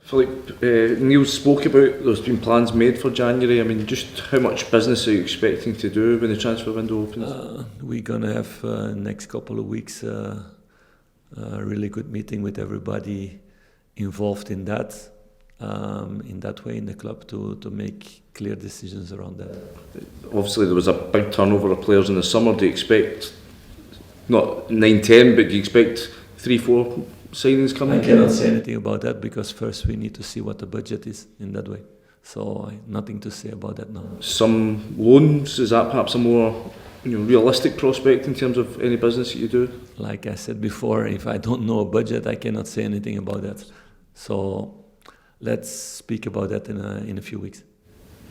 Philippe, Neil spoke about there's been plans made for January. I mean, just how much business are you expecting to do when the transfer window opens? We're going to have next couple of weeks a really good meeting with everybody involved in that way in the club to make clear decisions around that. Obviously there was a big turnover of players in the summer. Do you expect, not 9-10, but do you expect 3-4 signings coming? I cannot say anything about that because first we need to see what the budget is in that way. So nothing to say about that now. Some loans, is that perhaps a more realistic prospect in terms of any business that you do? Like I said before, if I don't know a budget, I cannot say anything about that. So let's speak about that in a few weeks.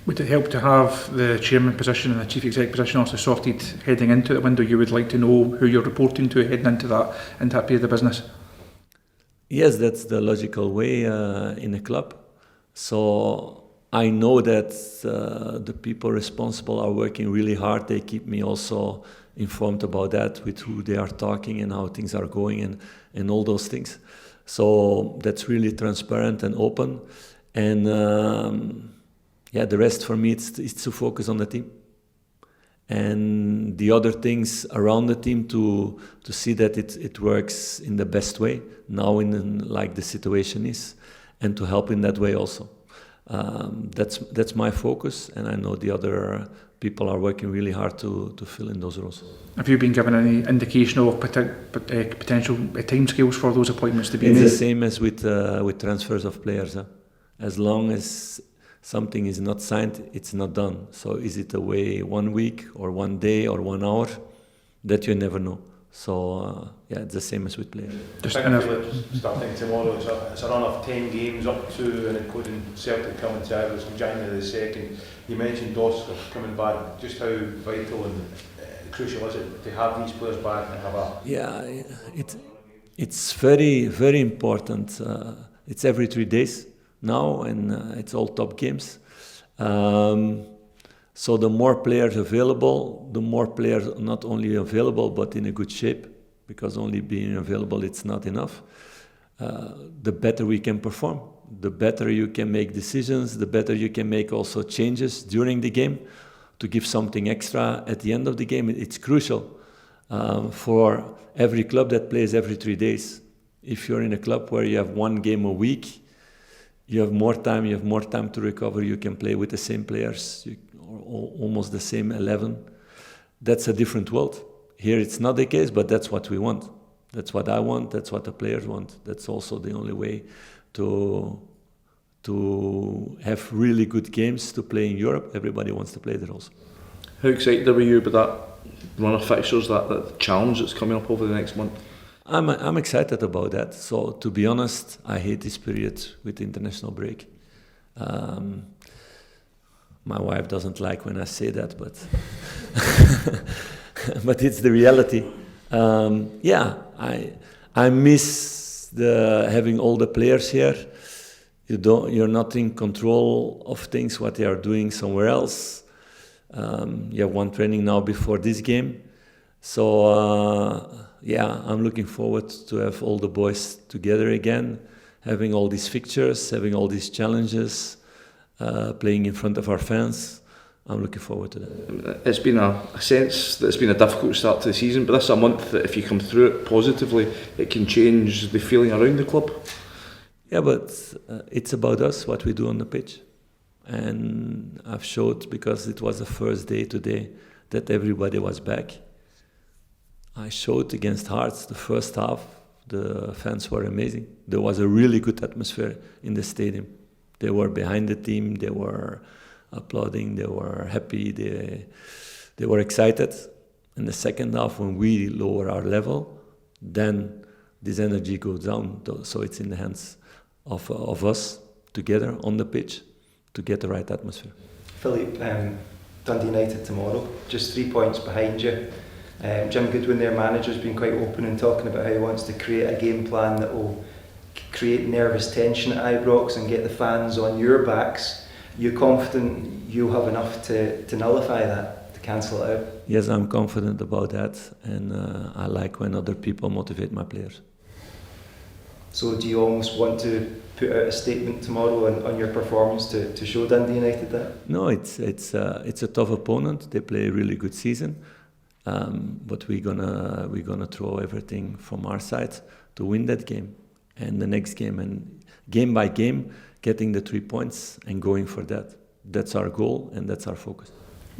Would it help to have the chairman position and the chief exec position also sorted heading into the window? You would like to know who you're reporting to heading into that period of business? Yes, that's the logical way in a club. So I know that the people responsible are working really hard. They keep me also informed about that, with who they are talking and how things are going and all those things. So that's really transparent and open. And the rest for me is to focus on the team. And the other things around the team to see that it works in the best way now like the situation is, and to help in that way also. That's my focus, and I know the other people are working really hard to fill in those roles. Have you been given any indication of potential timescales for those appointments to be made? It's the same as with transfers of players. As long as something is not signed, it's not done. So is it away 1 week or 1 day or 1 hour? That you never know. So it's the same as with players. Starting tomorrow, it's a run of 10 games up to and including Celtic coming to Ireland from January the 2nd. You mentioned Dosk coming back. Just how vital and crucial is it to have these players back and have a... Yeah, it's very, very important. It's every 3 days now, and it's all top games. So the more players available, the more players not only available but in a good shape, because only being available it's not enough, the better we can perform. The better you can make decisions, the better you can make also changes during the game to give something extra at the end of the game. It's crucial for every club that plays every 3 days. If you're in a club where you have 1 game a week, you have more time to recover, you can play with the same players, almost the same 11. That's a different world. Here it's not the case, but that's what we want. That's what I want, that's what the players want. That's also the only way to have really good games to play in Europe. Everybody wants to play there also. How excited were you about that run of fixtures, that challenge that's coming up over the next month? I'm excited about that. So to be honest, I hate this period with the international break. My wife doesn't like when I say that, but but it's the reality. I miss having all the players here. You're not in control of things, what they are doing somewhere else. You have 1 training now before this game. So I'm looking forward to have all the boys together again, having all these fixtures, having all these challenges, playing in front of our fans. I'm looking forward to that. It's been a sense that it's been a difficult start to the season, but this is a month that if you come through it positively, it can change the feeling around the club. Yeah, but it's about us, what we do on the pitch. And I've showed, because it was the first day today, that everybody was back. I showed against Hearts the first half, the fans were amazing. There was a really good atmosphere in the stadium. They were behind the team, they were applauding, they were happy, they were excited. In the second half, when we lower our level, then this energy goes down. So it's in the hands of us together on the pitch to get the right atmosphere. Philippe, Dundee United tomorrow, just 3 points behind you. Jim Goodwin, their manager, has been quite open in talking about how he wants to create a game plan that will create nervous tension at Ibrox and get the fans on your backs. You're confident you'll have enough to nullify that, to cancel it out? Yes, I'm confident about that, and I like when other people motivate my players. So do you almost want to put out a statement tomorrow on your performance to show Dundee United that? No, it's a tough opponent. They play a really good season, but we're gonna throw everything from our side to win that game and the next game, and game by game, getting the 3 points and going for that. That's our goal and that's our focus.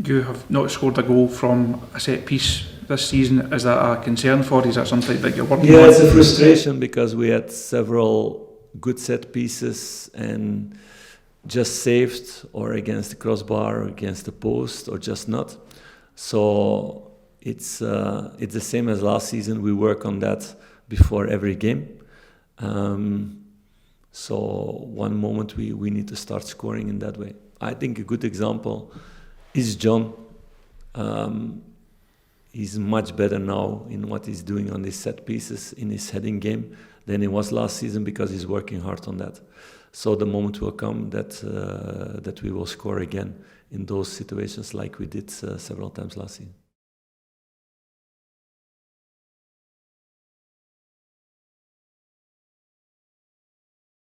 You have not scored a goal from a set piece this season. Is that a concern for you? Is that something that you're working on? Yeah, it's a frustration because we had several good set pieces and just saved, or against the crossbar, or against the post, or just not. So it's the same as last season. We work on that before every game. So one moment we need to start scoring in that way. I think a good example is John. He's much better now in what he's doing on his set pieces, in his heading game, than he was last season, because he's working hard on that. So the moment will come that we will score again in those situations like we did several times last season.